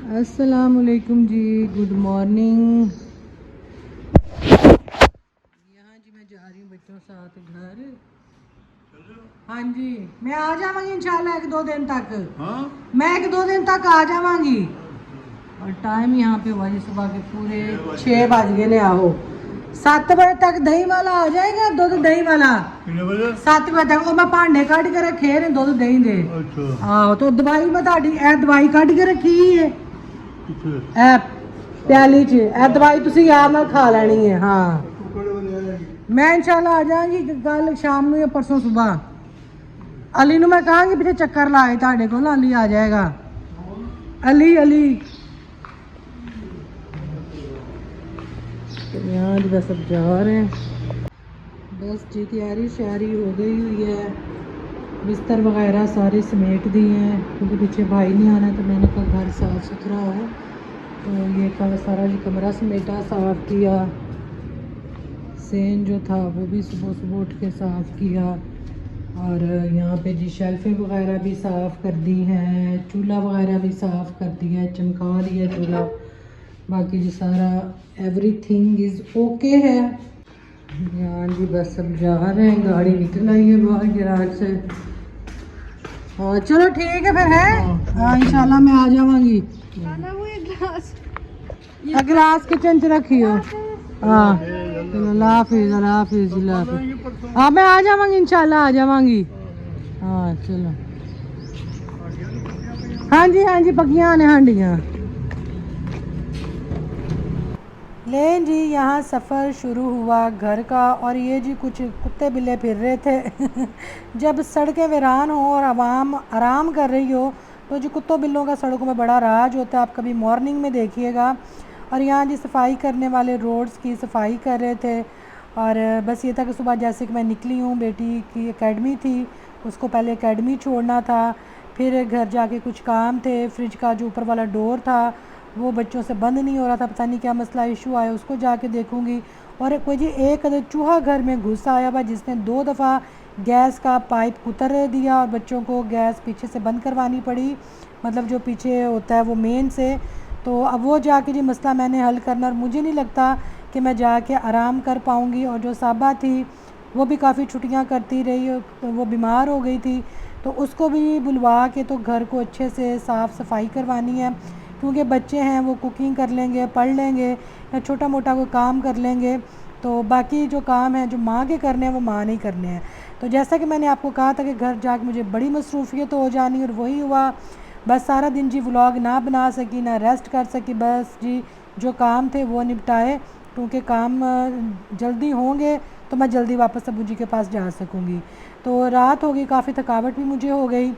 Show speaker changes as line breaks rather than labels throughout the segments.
अस्सलामुअलैकुम जी, good morning. यहाँ जी मैं जा रही हूँ बच्चों साथ घर। हाँ जी, मैं आ जावांगी इंशाल्लाह 1-2 दिन तक। हाँ? मैं 1-2 दिन तक आ जावांगी। और टाइम यहाँ पे हुआ जी सुबह के पूरे 6 बज गए ने। आओ 7 बजे तक दही वाला आ जाएगा, दूध दही वाला 7 बजे तक। और मैं भांडे कट के रखे ने दूध दही दे। आओ तो दवाई मैं ताड़ी दवाई कट के रखी है प्याली च दवाई तुसी याद नाल खा लेनी है। हाँ मैं इंशाल्लाह आ जाऊंगी कल शाम में या परसों सुबह। अली मैं कहांगी पीछे चक्कर लाए ताड़े को, अली आ जाएगा। अली अली यहाँ जी बस अब जा रहे हैं। बस जी तैयारी शारी हो गई हुई है, बिस्तर वगैरह सारे समेट दिए हैं क्योंकि पीछे भाई नहीं आना, तो मैंने कहा घर साफ़ सुथरा हो। तो ये कल सारा जी कमरा समेटा, साफ़ किया। सेन जो था वो भी सुबह सुबह उठ के साफ़ किया। और यहाँ पे जी शेल्फें वगैरह भी साफ़ कर दी हैं, चूल्हा वगैरह भी साफ़ कर दिया है, चमका लिया चूल्हा। बाकी जी सारा एवरीथिंग इज़ ओके है। यहाँ जी बस अब जा रहे हैं, गाड़ी निकल आई है बाहर गैराज से। हाँ चलो ठीक है फिर है। हाँ इंशाल्लाह मैं आ जाऊंगी। गिलास किचन च रखियो। हाँ चलो अल्लाह हाफिज़, अल्लाह हाफिज़, अल्लाह हाफिज़। हाँ मैं आ जाऊंगी इंशाल्लाह, आ जाऊंगी। हाँ चलो। हाँ जी पकियां ने हांडियाँ लें जी। यहाँ सफ़र शुरू हुआ घर का, और ये जी कुछ कुत्ते बिल्ले फिर रहे थे जब सड़कें वीरान हो और आवाम आराम कर रही हो तो जी कुत्तों बिल्लों का सड़कों में बड़ा राज होता है। आप कभी मॉर्निंग में देखिएगा। और यहाँ जी सफाई करने वाले रोड्स की सफाई कर रहे थे। और बस ये था कि सुबह जैसे कि मैं निकली हूँ, बेटी की एकेडमी थी, उसको पहले एकेडमी छोड़ना था, फिर घर जाके कुछ काम थे। फ्रिज का जो ऊपर वाला डोर था वो बच्चों से बंद नहीं हो रहा था, पता नहीं क्या मसला इशू आया, उसको जाके देखूंगी। और कोई जी एक चूहा घर में घुस आया हुआ जिसने 2 दफ़ा गैस का पाइप उतर दिया और बच्चों को गैस पीछे से बंद करवानी पड़ी, मतलब जो पीछे होता है वो मेन से। तो अब वो जाके जी मसला मैंने हल करना, और मुझे नहीं लगता कि मैं जाके आराम कर पाऊँगी। और जो साबा थी वो भी काफ़ी छुट्टियाँ करती रही, तो वो बीमार हो गई थी, तो उसको भी बुलवा के तो घर को अच्छे से साफ़ सफाई करवानी है। क्योंकि बच्चे हैं वो कुकिंग कर लेंगे, पढ़ लेंगे या छोटा मोटा कोई काम कर लेंगे, तो बाकी जो काम है जो माँ के करने हैं वो माँ नहीं करने हैं। तो जैसा कि मैंने आपको कहा था कि घर जाके मुझे बड़ी मसरूफ़ियत हो जानी, और वही हुआ। बस सारा दिन जी व्लॉग ना बना सकी, ना रेस्ट कर सकी। बस जी जो काम थे वो निपटाए, क्योंकि काम जल्दी होंगे तो मैं जल्दी वापस अबू जी के पास जा सकूँगी। तो रात हो गई, काफ़ी थकावट भी मुझे हो गई।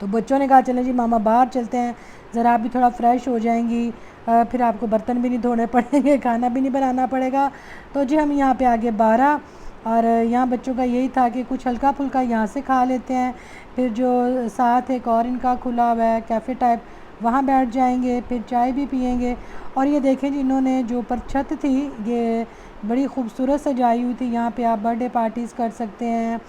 तो बच्चों ने कहा चलें जी मामा बाहर चलते हैं, ज़रा आप भी थोड़ा फ्रेश हो जाएंगी, फिर आपको बर्तन भी नहीं धोने पड़ेंगे, खाना भी नहीं बनाना पड़ेगा। तो जी हम यहाँ पे आगे 12, और यहाँ बच्चों का यही था कि कुछ हल्का फुल्का यहाँ से खा लेते हैं, फिर जो साथ एक और इनका खुला हुआ है कैफ़े टाइप, वहाँ बैठ जाएंगे, फिर चाय भी पियेंगे। और ये देखें जी इन्होंने जो ऊपर छत थी ये बड़ी खूबसूरत सजाई हुई थी। यहाँ पे आप बर्थडे पार्टीज़ कर सकते हैं,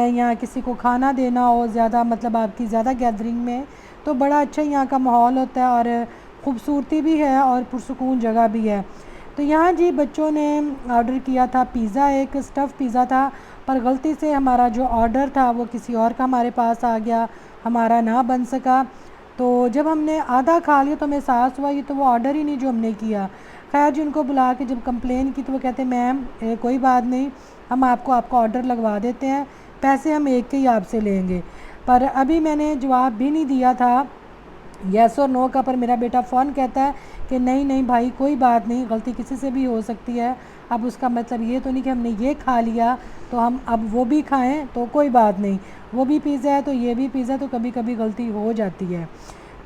या किसी को खाना देना हो ज़्यादा, मतलब आपकी ज़्यादा गैदरिंग में, तो बड़ा अच्छा यहाँ का माहौल होता है, और ख़ूबसूरती भी है और पुरसुकून जगह भी है। तो यहाँ जी बच्चों ने ऑर्डर किया था पिज़्ज़ा, एक स्टफ़ पिज़्ज़ा था, पर गलती से हमारा जो ऑर्डर था वो किसी और का हमारे पास आ गया, हमारा ना बन सका। तो जब हमने आधा खा लिया तो हमें एहसास हुआ ये तो वो ऑर्डर ही नहीं जो हमने किया। खैर जी उनको बुला के जब कंप्लेन की तो वो कहते मैम कोई बात नहीं, हम आपका ऑर्डर लगवा देते हैं, पैसे हम एक के ही आपसे लेंगे। पर अभी मैंने जवाब भी नहीं दिया था येस और नो का, पर मेरा बेटा फ़ौरन कहता है कि नहीं नहीं भाई कोई बात नहीं, गलती किसी से भी हो सकती है। अब उसका मतलब ये तो नहीं कि हमने ये खा लिया तो हम अब वो भी खाएं, तो कोई बात नहीं, वो भी पिज़्ज़ा है तो ये भी पिज़्ज़ा, तो कभी कभी गलती हो जाती है।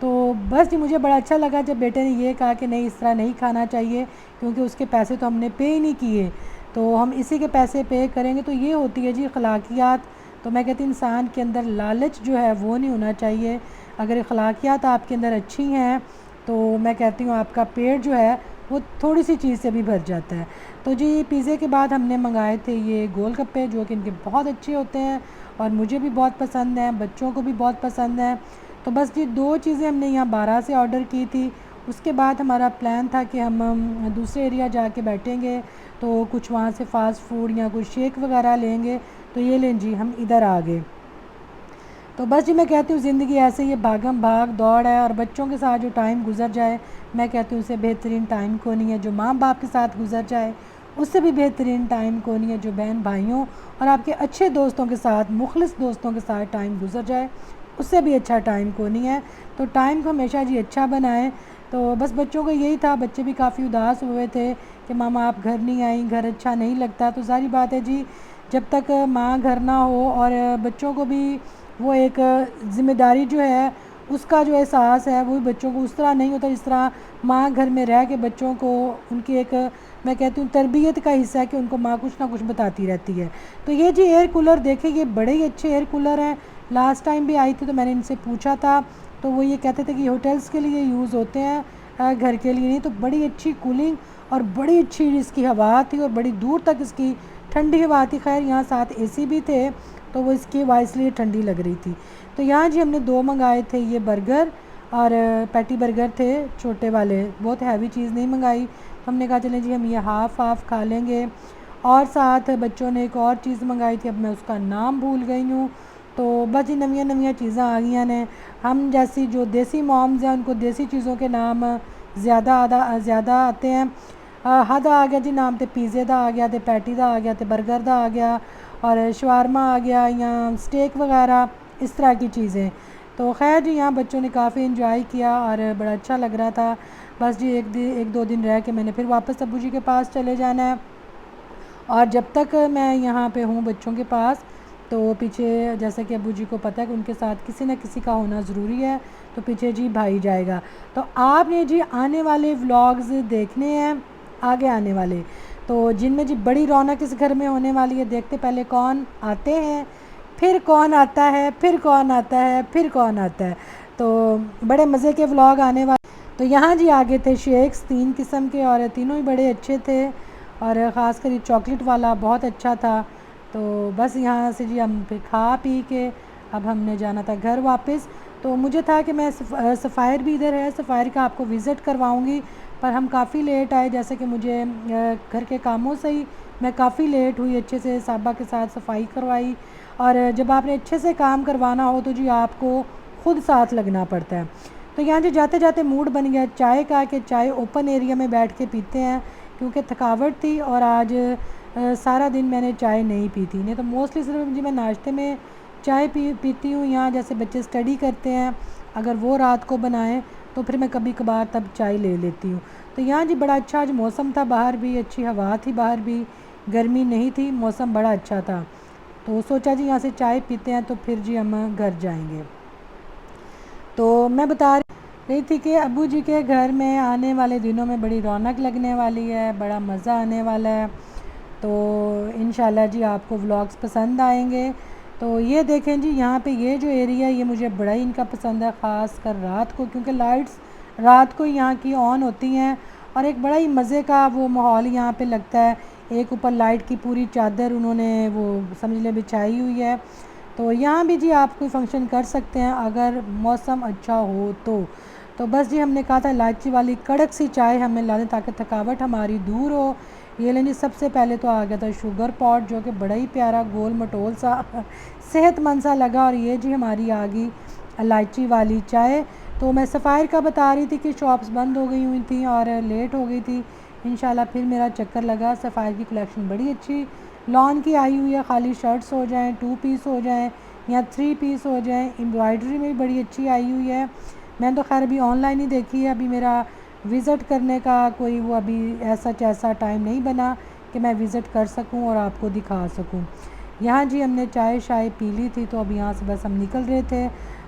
तो बस जी मुझे बड़ा अच्छा लगा जब बेटे ने ये कहा कि नहीं इस तरह नहीं खाना चाहिए, क्योंकि उसके पैसे तो हमने पे ही नहीं किए, तो हम इसी के पैसे पे करेंगे। तो ये होती है जी अखलाकियात। तो मैं कहती इंसान के अंदर लालच जो है वो नहीं होना चाहिए। अगर अखलाकियात आपके अंदर अच्छी हैं तो मैं कहती हूँ आपका पेट जो है वो थोड़ी सी चीज़ से भी भर जाता है। तो जी पिज़्ज़े के बाद हमने मंगाए थे ये गोलगप्पे, जो कि इनके बहुत अच्छे होते हैं और मुझे भी बहुत पसंद हैं, बच्चों को भी बहुत पसंद है। तो बस जी 2 चीज़ें हमने यहाँ 12 से ऑर्डर की थी। उसके बाद हमारा प्लान था कि हम दूसरे एरिया जाके बैठेंगे, तो कुछ वहाँ से फ़ास्ट फूड या कुछ शेक वगैरह लेंगे। तो ये लें जी, हम इधर आ गए। तो बस जी मैं कहती हूँ ज़िंदगी ऐसे ही भागम भाग दौड़ है, और बच्चों के साथ जो टाइम गुजर जाए, मैं कहती हूँ उससे बेहतरीन टाइम को नहीं है। जो माँ बाप के साथ गुजर जाए उससे भी बेहतरीन टाइम को नहीं है। जो बहन भाइयों और आपके अच्छे दोस्तों के साथ, मुखलिस दोस्तों के साथ टाइम गुजर जाए, उससे भी अच्छा टाइम को नहीं है। तो टाइम को हमेशा जी अच्छा बनाएं। तो बस बच्चों को यही था, बच्चे भी काफ़ी उदास हुए थे कि मामा आप घर नहीं आई, घर अच्छा नहीं लगता। तो सारी बात है जी, जब तक माँ घर ना हो, और बच्चों को भी वो एक ज़िम्मेदारी जो है उसका जो एहसास है वो भी बच्चों को उस तरह नहीं होता जिस तरह माँ घर में रह के बच्चों को उनकी एक, मैं कहती हूँ तरबियत का हिस्सा है कि उनको माँ कुछ ना कुछ बताती रहती है। तो ये जी एयर कूलर देखें, ये बड़े ही अच्छे एयर कूलर हैं। लास्ट टाइम भी आई थी तो मैंने इनसे पूछा था, तो वो ये कहते थे कि होटल्स के लिए यूज़ होते हैं, घर के लिए नहीं। तो बड़ी अच्छी कूलिंग और बड़ी अच्छी इसकी हवा थी, और बड़ी दूर तक इसकी ठंडी हवा थी। खैर यहाँ साथ एसी भी थे, तो वो इसकी हवा इसलिए ठंडी लग रही थी। तो यहाँ जी हमने 2 मंगाए थे, ये बर्गर और पैटी बर्गर थे छोटे वाले, बहुत हैवी चीज़ नहीं मंगाई। हमने कहा चलें जी हम ये हाफ़ हाफ़ खा लेंगे। और साथ बच्चों ने एक और चीज़ मंगाई थी, अब मैं उसका नाम भूल गई हूँ। तो बस जी नवियाँ नवियाँ चीज़ें आ गई ने। हम जैसी जो देसी मॉम्स हैं उनको देसी चीज़ों के नाम ज़्यादा आते हैं। हद आ गया जी, नाम तो पिज़्ज़े का आ गया, तो पैटी का आ गया, तो बर्गर का आ गया, और शवारमा आ गया या स्टेक वगैरह, इस तरह की चीज़ें। तो खैर जी यहाँ बच्चों ने काफ़ी इन्जॉय किया और बड़ा अच्छा लग रहा था। बस जी एक दो दिन रह के मैंने फिर वापस अब्बू जी के पास चले जाना है। और जब तक मैं यहाँ पे हूँ बच्चों के पास, तो पीछे जैसे कि अब्बू जी को पता है कि उनके साथ किसी न किसी का होना ज़रूरी है, तो पीछे जी भाई जाएगा। तो आपने जी आने वाले व्लॉग्स देखने हैं, आगे आने वाले, तो जिनमें जी बड़ी रौनक इस घर में होने वाली है। देखते पहले कौन आते हैं, फिर कौन आता है, फिर कौन आता है, फिर कौन आता है। तो बड़े मज़े के व्लॉग आने वाले। तो यहाँ जी आगे थे शेक्स 3 किस्म के, और तीनों ही बड़े अच्छे थे, और ख़ासकर ये चॉकलेट वाला बहुत अच्छा था। तो बस यहाँ से जी हम फिर खा पी के अब हमने जाना था घर वापस। तो मुझे था कि मैं सफ़ायर भी इधर है, सफ़ायर का आपको विज़िट करवाऊँगी, पर हम काफ़ी लेट आए, जैसे कि मुझे घर के कामों से ही मैं काफ़ी लेट हुई। अच्छे से साहबा के साथ सफाई करवाई, और जब आपने अच्छे से काम करवाना हो तो जी आपको ख़ुद साथ लगना पड़ता है। तो यहाँ जो जाते जाते मूड बन गया चाय का, कि चाय ओपन एरिया में बैठ के पीते हैं, क्योंकि थकावट थी और आज सारा दिन मैंने चाय नहीं पी थी। नहीं तो मोस्टली सिर्फ जी मैं नाश्ते में चाय पीती हूँ। यहाँ जैसे बच्चे स्टडी करते हैं, अगर वो रात को बनाएं तो फिर मैं कभी कभार तब चाय ले लेती हूँ। तो यहाँ जी बड़ा अच्छा आज मौसम था, बाहर भी अच्छी हवा थी, बाहर भी गर्मी नहीं थी, मौसम बड़ा अच्छा था। तो सोचा जी यहाँ से चाय पीते हैं तो फिर जी हम घर जाएंगे। तो मैं बता रही थी कि अब्बू जी के घर में आने वाले दिनों में बड़ी रौनक लगने वाली है, बड़ा मज़ा आने वाला है। तो इंशाल्लाह जी आपको व्लॉग्स पसंद आएंगे। तो ये देखें जी यहाँ पे ये जो एरिया है ये मुझे बड़ा ही इनका पसंद है, ख़ास कर रात को, क्योंकि लाइट्स रात को यहाँ की ऑन होती हैं, और एक बड़ा ही मज़े का वो माहौल यहाँ पे लगता है। एक ऊपर लाइट की पूरी चादर उन्होंने वो समझ लें बिछाई हुई है। तो यहाँ भी जी आप कोई फंक्शन कर सकते हैं अगर मौसम अच्छा हो तो। तो बस जी हमने कहा था इलायची वाली कड़क सी चाय हमें ला दें ताकि थकावट हमारी दूर हो। ये लेनी सबसे पहले तो आ गया था शुगर पॉट, जो कि बड़ा ही प्यारा गोल मटोल सा सेहतमंद सा लगा, और ये जी हमारी आ गई इलायची वाली चाय। तो मैं सफ़ायर का बता रही थी कि शॉप्स बंद हो गई हुई थी और लेट हो गई थी। इंशाल्लाह फिर मेरा चक्कर लगा। सफ़ायर की कलेक्शन बड़ी अच्छी लॉन की आई हुई है, खाली शर्ट्स हो जाएं, 2 पीस हो जाएं या 3 पीस हो जाएं, एम्ब्रॉयडरी में भी बड़ी अच्छी आई हुई है। मैंने तो खैर अभी ऑनलाइन ही देखी है, अभी मेरा विज़िट करने का कोई वो अभी ऐसा टाइम नहीं बना कि मैं विज़िट कर सकूं और आपको दिखा सकूं। यहाँ जी हमने चाय शाय पी ली थी, तो अब यहाँ से बस हम निकल रहे थे।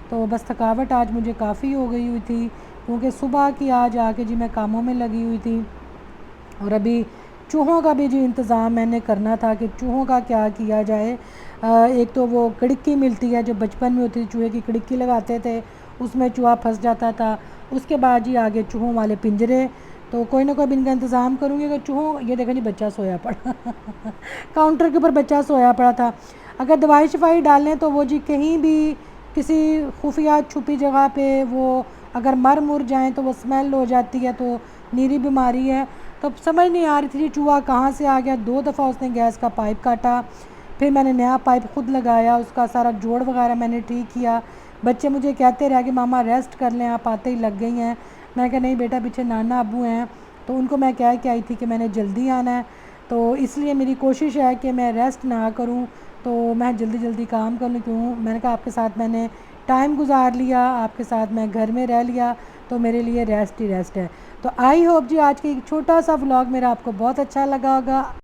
तो बस थकावट आज मुझे काफ़ी हो गई हुई थी, क्योंकि सुबह की आज आके जी मैं कामों में लगी हुई थी, और अभी चूहों का भी जी इंतज़ाम मैंने करना था कि चूहों का क्या किया जाए। एक तो वो कड़िक्की मिलती है जो बचपन में होती थी, चूहे की कड़िक्की लगाते थे, उसमें चूहा फंस जाता था। उसके बाद जी आगे चूहों वाले पिंजरे, तो कोई ना कोई भी इनका इंतज़ाम करूँगी। अगर चूहों, ये देखें जी बच्चा सोया पड़ा काउंटर के ऊपर बच्चा सोया पड़ा था। अगर दवाई शफाई डालें तो वो जी कहीं भी किसी खुफिया छुपी जगह पे वो अगर मर मुर जाएँ तो वो स्मेल हो जाती है, तो नीरी बीमारी है। तो समझ नहीं आ रही थी चूहा कहाँ से आ गया। 2 दफ़ा उसने गैस का पाइप काटा, फिर मैंने नया पाइप खुद लगाया, उसका सारा जोड़ वगैरह मैंने ठीक किया। बच्चे मुझे कहते रहे कि मामा रेस्ट कर लें, आप आते ही लग गई हैं। मैंने कहा नहीं बेटा, पीछे नाना अब्बू हैं, तो उनको मैं कह के आई थी कि मैंने जल्दी आना है, तो इसलिए मेरी कोशिश है कि मैं रेस्ट ना करूं, तो मैं जल्दी जल्दी काम कर लूँ। क्यों, मैंने कहा आपके साथ मैंने टाइम गुजार लिया, आपके साथ मैं घर में रह लिया, तो मेरे लिए रेस्ट ही रेस्ट है। तो आई होप जी आज का एक छोटा सा व्लॉग मेरा आपको बहुत अच्छा लगा होगा।